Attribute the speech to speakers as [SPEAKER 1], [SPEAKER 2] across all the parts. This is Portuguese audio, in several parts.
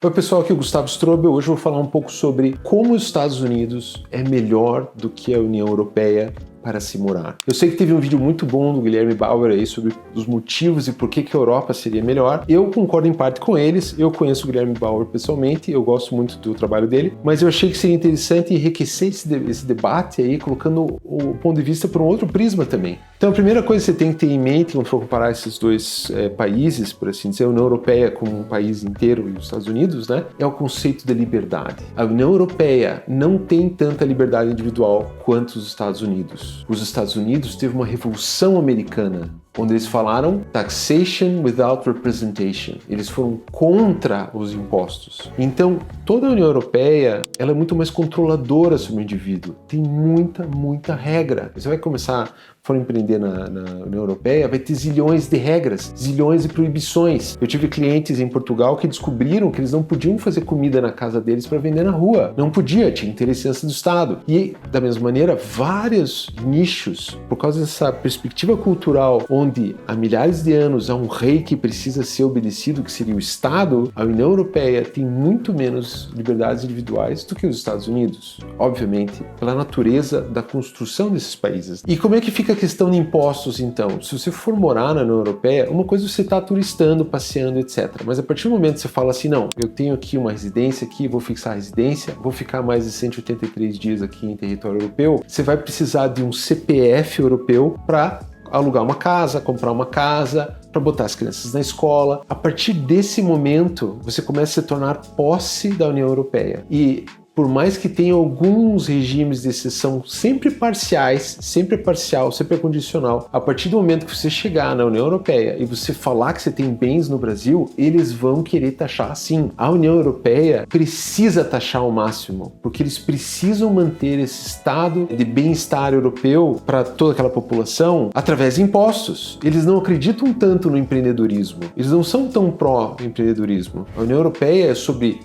[SPEAKER 1] Oi pessoal, aqui é o Gustavo Strobel. Hoje eu vou falar um pouco sobre como os Estados Unidos é melhor do que a União Europeia para se morar. Eu sei que teve um vídeo muito bom do Guilherme Bauer aí sobre os motivos e por que a Europa seria melhor. Eu concordo em parte com eles, eu conheço o Guilherme Bauer pessoalmente, eu gosto muito do trabalho dele, mas eu achei que seria interessante enriquecer esse debate aí, colocando o ponto de vista por um outro prisma também. Então a primeira coisa que você tem que ter em mente quando for comparar esses dois países, por assim dizer, a União Europeia como um país inteiro e os Estados Unidos, né, é o conceito de liberdade. A União Europeia não tem tanta liberdade individual quanto os Estados Unidos. Os Estados Unidos teve uma revolução americana, onde eles falaram taxation without representation. Eles foram contra os impostos. Então, toda a União Europeia, ela é muito mais controladora sobre o indivíduo. Tem muita regra. Você vai começar, for empreender na União Europeia, vai ter zilhões de regras, zilhões de proibições. Eu tive clientes em Portugal que descobriram que eles não podiam fazer comida na casa deles para vender na rua. Não podia, tinha que ter licença do Estado. E, da mesma maneira, vários nichos, por causa dessa perspectiva cultural, onde há milhares de anos há um rei que precisa ser obedecido, que seria o Estado, a União Europeia tem muito menos liberdades individuais do que os Estados Unidos. Obviamente, pela natureza da construção desses países. E como é que fica a questão de impostos, então? Se você for morar na União Europeia, uma coisa é você estar turistando, passeando, etc. Mas a partir do momento que você fala assim, não, eu tenho aqui uma residência aqui, vou fixar a residência, vou ficar mais de 183 dias aqui em território europeu, você vai precisar de um CPF europeu para alugar uma casa, comprar uma casa, para botar as crianças na escola. A partir desse momento, você começa a se tornar posse da União Europeia. E por mais que tenha alguns regimes de exceção sempre parciais, sempre parcial, sempre condicional, a partir do momento que você chegar na União Europeia e você falar que você tem bens no Brasil, eles vão querer taxar sim. A União Europeia precisa taxar ao máximo, porque eles precisam manter esse estado de bem-estar europeu para toda aquela população através de impostos. Eles não acreditam tanto no empreendedorismo, eles não são tão pró-empreendedorismo. A União Europeia é sobre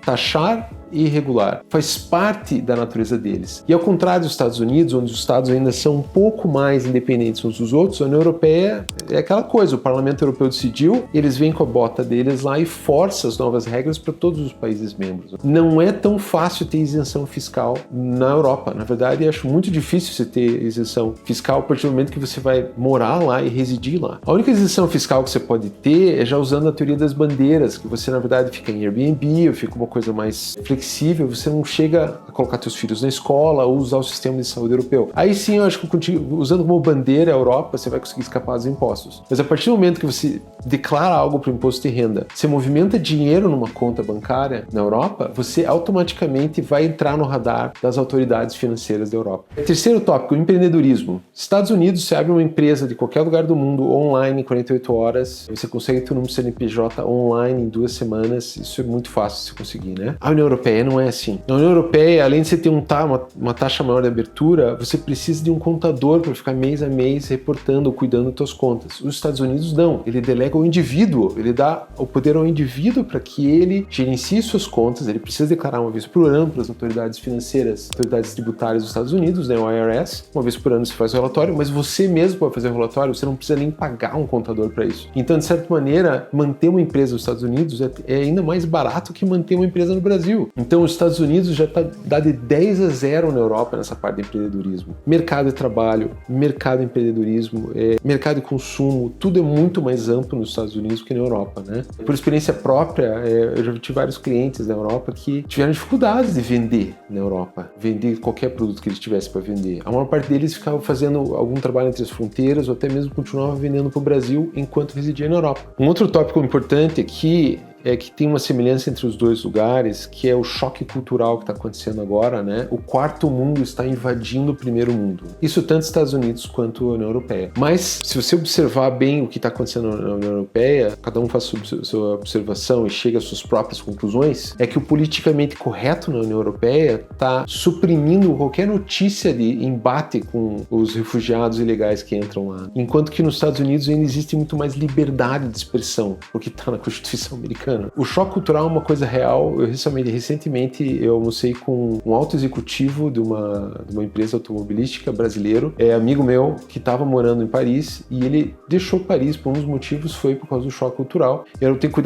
[SPEAKER 1] taxar e regular. Faz parte da natureza deles. E ao contrário dos Estados Unidos, onde os estados ainda são um pouco mais independentes uns dos outros, a União Europeia é aquela coisa, o Parlamento Europeu decidiu, eles vêm com a bota deles lá e força as novas regras para todos os países membros. Não é tão fácil ter isenção fiscal na Europa. Na verdade, eu acho muito difícil você ter isenção fiscal a partir do momento que você vai morar lá e residir lá. A única isenção fiscal que você pode ter é já usando a teoria das bandeiras, que você, na verdade, fica em Airbnb, ou fica uma coisa mais flexível, você não chega a colocar seus filhos na escola ou usar o sistema de saúde europeu. Aí sim, eu acho que usando como bandeira a Europa, você vai conseguir escapar dos impostos. Mas a partir do momento que você declara algo para o imposto de renda, você movimenta dinheiro numa conta bancária na Europa, você automaticamente vai entrar no radar das autoridades financeiras da Europa. Terceiro tópico, empreendedorismo. Estados Unidos, você abre uma empresa de qualquer lugar do mundo online em 48 horas, você consegue ter um número CNPJ online em 2 semanas, isso é muito fácil de você conseguir, né? A União Europeia não é assim. Na União Europeia, além de você ter uma taxa maior de abertura, você precisa de um contador para ficar mês a mês reportando ou cuidando das suas contas. Os Estados Unidos não. Ele delega ao indivíduo, ele dá o poder ao indivíduo para que ele gerencie suas contas, ele precisa declarar uma vez por ano para as autoridades financeiras, autoridades tributárias dos Estados Unidos, né, o IRS, uma vez por ano você faz o relatório, mas você mesmo pode fazer o relatório, você não precisa nem pagar um contador para isso. Então, de certa maneira, manter uma empresa nos Estados Unidos é ainda mais barato que manter uma empresa no Brasil. Então, os Estados Unidos já dá de 10-0 na Europa nessa parte de empreendedorismo. Mercado de trabalho, mercado de empreendedorismo, mercado de consumo, tudo é muito mais amplo nos Estados Unidos que na Europa, né? Por experiência própria, eu já tive vários clientes na Europa que tiveram dificuldades de vender na Europa, vender qualquer produto que eles tivessem para vender. A maior parte deles ficava fazendo algum trabalho entre as fronteiras ou até mesmo continuava vendendo para o Brasil enquanto residia na Europa. Um outro tópico importante aqui é que tem uma semelhança entre os dois lugares, que é o choque cultural que está acontecendo agora, né? O quarto mundo está invadindo o primeiro mundo. Isso tanto Estados Unidos quanto a União Europeia. Mas, se você observar bem o que está acontecendo na União Europeia, cada um faz sua observação e chega às suas próprias conclusões, é que o politicamente correto na União Europeia está suprimindo qualquer notícia de embate com os refugiados ilegais que entram lá. Enquanto que nos Estados Unidos ainda existe muito mais liberdade de expressão, porque está na Constituição americana. americano. O choque cultural é uma coisa real. Recentemente eu almocei com um alto executivo de uma empresa automobilística brasileiro, amigo meu, que estava morando em Paris, e ele deixou Paris por um dos motivos foi por causa do choque cultural. Eu tenho que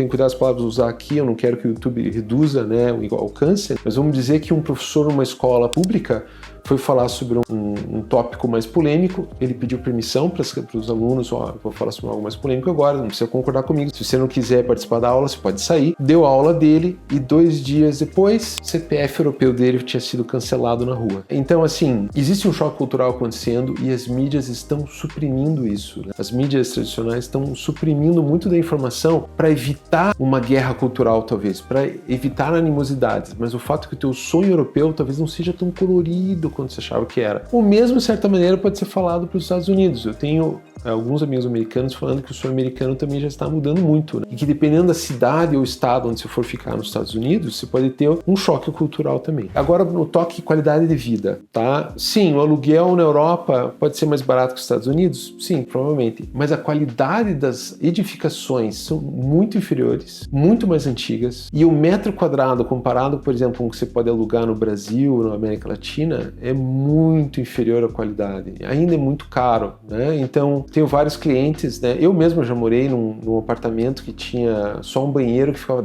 [SPEAKER 1] cuidar das palavras que usar aqui, eu não quero que o YouTube reduza, né, o alcance, mas vamos dizer que um professor numa escola pública foi falar sobre um tópico mais polêmico, ele pediu permissão para os alunos, vou falar sobre algo mais polêmico agora, não precisa concordar comigo, se você não quiser participar da aula, você pode sair. Deu a aula dele e 2 dias depois, o CPF europeu dele tinha sido cancelado na rua. Então, assim, existe um choque cultural acontecendo e as mídias estão suprimindo isso, né? As mídias tradicionais estão suprimindo muito da informação para evitar uma guerra cultural, talvez, para evitar animosidades, mas o fato é que o teu sonho europeu talvez não seja tão colorido quando você achava que era. O mesmo, de certa maneira, pode ser falado para os Estados Unidos. Eu tenho alguns amigos americanos falando que o sonho americano também já está mudando muito, né? E que dependendo da cidade ou estado onde você for ficar nos Estados Unidos, você pode ter um choque cultural também. Agora, no toque qualidade de vida, tá? Sim, o aluguel na Europa pode ser mais barato que os Estados Unidos? Sim, provavelmente. Mas a qualidade das edificações são muito inferiores, muito mais antigas, e o metro quadrado comparado, por exemplo, com o que você pode alugar no Brasil, na América Latina, é muito inferior à qualidade. Ainda é muito caro, né? Então, tenho vários clientes, né? Eu mesmo já morei num apartamento que tinha só um banheiro que ficava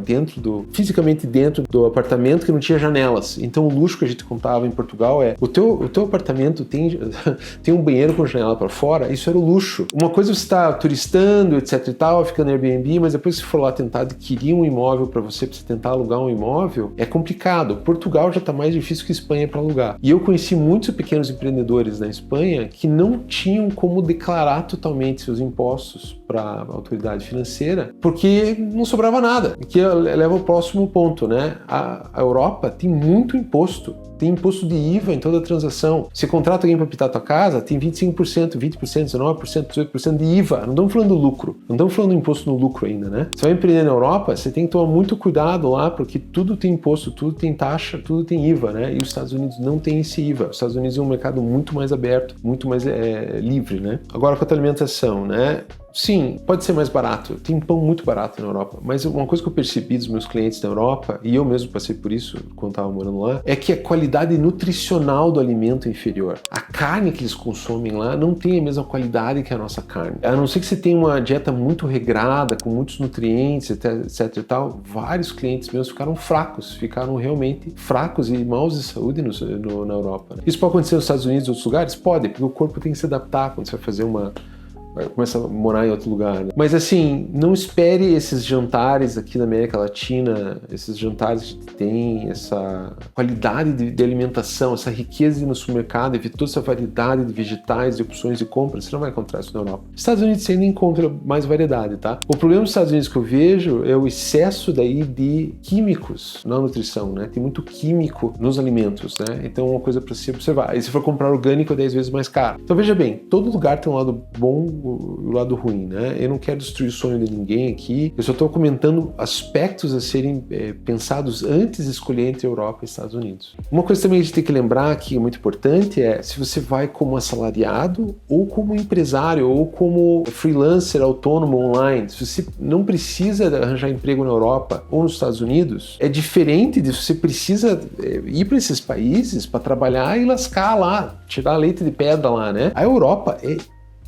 [SPEAKER 1] fisicamente dentro do apartamento, que não tinha janelas. Então, o luxo que a gente contava em Portugal o teu apartamento tem um banheiro com janela para fora, isso era o luxo. Uma coisa é você estar turistando, etc e tal, ficando no Airbnb, mas depois que você for lá tentar adquirir um imóvel para você tentar alugar um imóvel, é complicado. Portugal já está mais difícil que Espanha para alugar. E eu conheci muitos pequenos empreendedores na Espanha que não tinham como declarar totalmente seus impostos para a autoridade financeira, porque não sobrava nada. Que leva ao próximo ponto, né? A Europa tem muito imposto. Tem imposto de IVA em toda transação. Você contrata alguém para pintar a tua casa, tem 25%, 20%, 19%, 18% de IVA. Não estamos falando do lucro. Não estamos falando do imposto no lucro ainda, né? Você vai empreender na Europa, você tem que tomar muito cuidado lá, porque tudo tem imposto, tudo tem taxa, tudo tem IVA, né? E os Estados Unidos não tem esse IVA. Os Estados Unidos é um mercado muito mais aberto, muito mais livre, né? Agora, com a alimentação, né? Sim, pode ser mais barato. Tem pão muito barato na Europa. Mas uma coisa que eu percebi dos meus clientes na Europa, e eu mesmo passei por isso quando estava morando lá, é que a qualidade nutricional do alimento é inferior. A carne que eles consomem lá não tem a mesma qualidade que a nossa carne. A não ser que você tenha uma dieta muito regrada, com muitos nutrientes, etc e tal, vários clientes meus ficaram realmente fracos e maus de saúde na Europa. Isso pode acontecer nos Estados Unidos e outros lugares? Pode, porque o corpo tem que se adaptar quando você vai fazer começa a morar em outro lugar, né? Mas assim, não espere esses jantares aqui na América Latina, esses jantares que tem essa qualidade de alimentação, essa riqueza no supermercado, e toda essa variedade de vegetais, de opções de compra, você não vai encontrar isso na Europa. Nos Estados Unidos você ainda encontra mais variedade, tá? O problema dos Estados Unidos que eu vejo é o excesso daí de químicos na nutrição, né? Tem muito químico nos alimentos, né? Então é uma coisa para se observar. E se for comprar orgânico é 10 vezes mais caro. Então veja bem, todo lugar tem um lado bom, o lado ruim, né? Eu não quero destruir o sonho de ninguém aqui, eu só estou comentando aspectos a serem pensados antes de escolher entre Europa e Estados Unidos. Uma coisa também que a gente tem que lembrar que é muito importante é se você vai como assalariado ou como empresário ou como freelancer autônomo online, se você não precisa arranjar emprego na Europa ou nos Estados Unidos, é diferente de se você precisa ir para esses países para trabalhar e lascar lá, tirar leite de pedra lá, né? A Europa é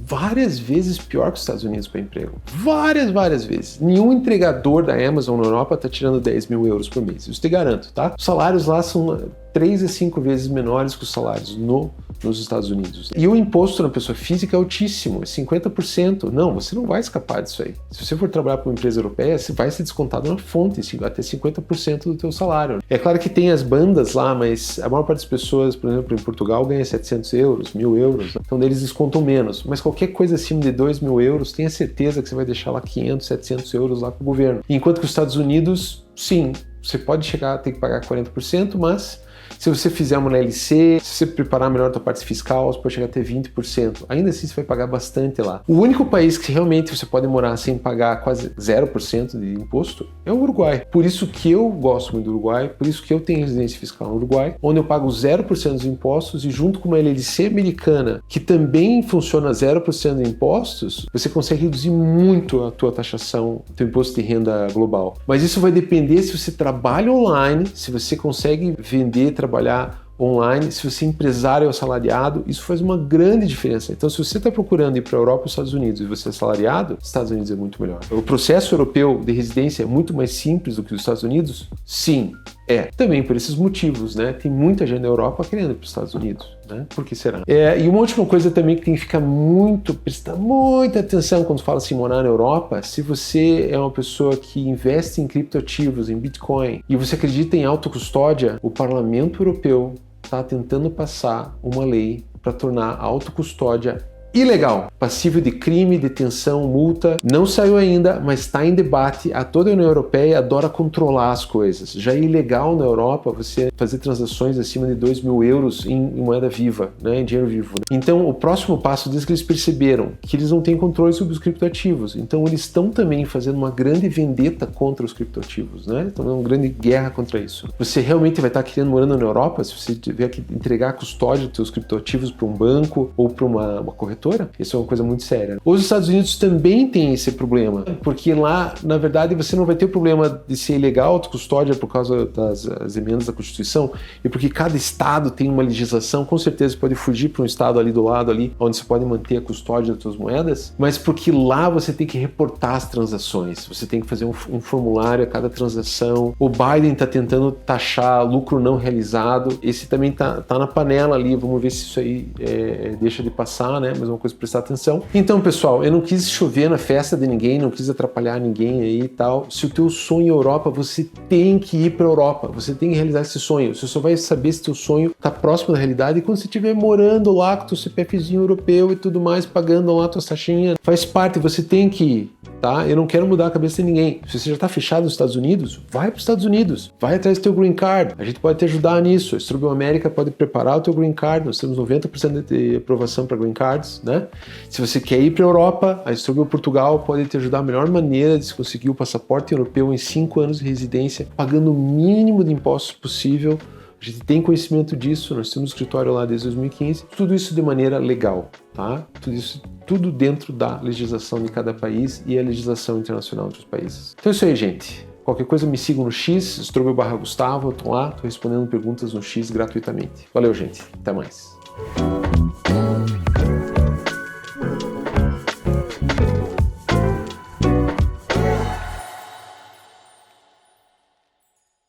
[SPEAKER 1] várias vezes pior que os Estados Unidos para emprego. Várias vezes. Nenhum entregador da Amazon na Europa está tirando 10 mil euros por mês. Isso te garanto, tá? Os salários lá são 3 a 5 vezes menores que os salários nos Estados Unidos. E o imposto na pessoa física é altíssimo, é 50%. Não, você não vai escapar disso aí. Se você for trabalhar para uma empresa europeia, você vai ser descontado na fonte, até 50% do teu salário. É claro que tem as bandas lá, mas a maior parte das pessoas, por exemplo, em Portugal, ganha 700 euros, 1.000 euros. Então, eles descontam menos. Mas qualquer coisa acima de 2.000 euros, tenha certeza que você vai deixar lá 500, 700 euros lá para o governo. Enquanto que os Estados Unidos, sim, você pode chegar a ter que pagar 40%, mas Se você fizer uma LC, se você preparar melhor a tua parte fiscal, você pode chegar até 20%. Ainda assim você vai pagar bastante lá. O único país que realmente você pode morar sem pagar quase 0% de imposto é o Uruguai. Por isso que eu gosto muito do Uruguai, por isso que eu tenho residência fiscal no Uruguai, onde eu pago 0% dos impostos e junto com uma LLC americana, que também funciona 0% de impostos, você consegue reduzir muito a tua taxação, o teu imposto de renda global. Mas isso vai depender se você trabalha online, se você consegue vender, trabalhar online, se você é empresário ou assalariado, isso faz uma grande diferença. Então, se você está procurando ir para a Europa ou Estados Unidos e você é assalariado, Estados Unidos é muito melhor. O processo europeu de residência é muito mais simples do que os Estados Unidos? Sim, é. Também por esses motivos, né? Tem muita gente na Europa querendo ir para os Estados Unidos, né? Por que será? E uma última coisa também que tem que prestar muita atenção quando fala assim, morar na Europa, se você é uma pessoa que investe em criptoativos, em Bitcoin, e você acredita em autocustódia, o Parlamento Europeu está tentando passar uma lei para tornar a autocustódia ilegal, passível de crime, detenção, multa. Não saiu ainda, mas está em debate. Toda a União Europeia adora controlar as coisas. Já é ilegal na Europa você fazer transações acima de 2.000 euros em moeda viva, né, em dinheiro vivo. Então, o próximo passo desde que eles perceberam que eles não têm controle sobre os criptoativos. Então, eles estão também fazendo uma grande vendetta contra os criptoativos, né? Estão dando uma grande guerra contra isso. Você realmente vai estar querendo morando na Europa se você tiver que entregar a custódia dos seus criptoativos para um banco ou para uma corretora? Isso é uma coisa muito séria. Os Estados Unidos também têm esse problema, porque lá, na verdade, você não vai ter o problema de ser ilegal a custódia por causa das emendas da Constituição, e porque cada estado tem uma legislação, com certeza pode fugir para um estado ali do lado, ali, onde você pode manter a custódia das suas moedas, mas porque lá você tem que reportar as transações, você tem que fazer um formulário a cada transação. O Biden está tentando taxar lucro não realizado, esse também tá na panela ali, vamos ver se isso aí deixa de passar, né? Mas uma coisa para prestar atenção. Então, pessoal, eu não quis chover na festa de ninguém, não quis atrapalhar ninguém aí e tal. Se o teu sonho é Europa, você tem que ir para a Europa, você tem que realizar esse sonho. Você só vai saber se teu sonho está próximo da realidade quando você estiver morando lá com teu CPFzinho europeu e tudo mais, pagando lá tuas taxinhas. Faz parte, você tem que ir, tá? Eu não quero mudar a cabeça de ninguém. Se você já está fechado nos Estados Unidos, vai para os Estados Unidos, vai atrás do teu green card. A gente pode te ajudar nisso. A Strobel América pode preparar o teu green card. Nós temos 90% de aprovação para green cards, né? Se você quer ir para a Europa, a Strobel Portugal pode te ajudar. A melhor maneira de se conseguir o passaporte europeu em 5 anos de residência, pagando o mínimo de impostos possível. A gente tem conhecimento disso, nós temos escritório lá desde 2015, tudo isso de maneira legal, tá? Tudo dentro da legislação de cada país e a legislação internacional dos países. Então é isso aí, gente. Qualquer coisa me sigam no X, Strobel /Gustavo, eu tô lá, tô respondendo perguntas no X gratuitamente. Valeu, gente. Até mais.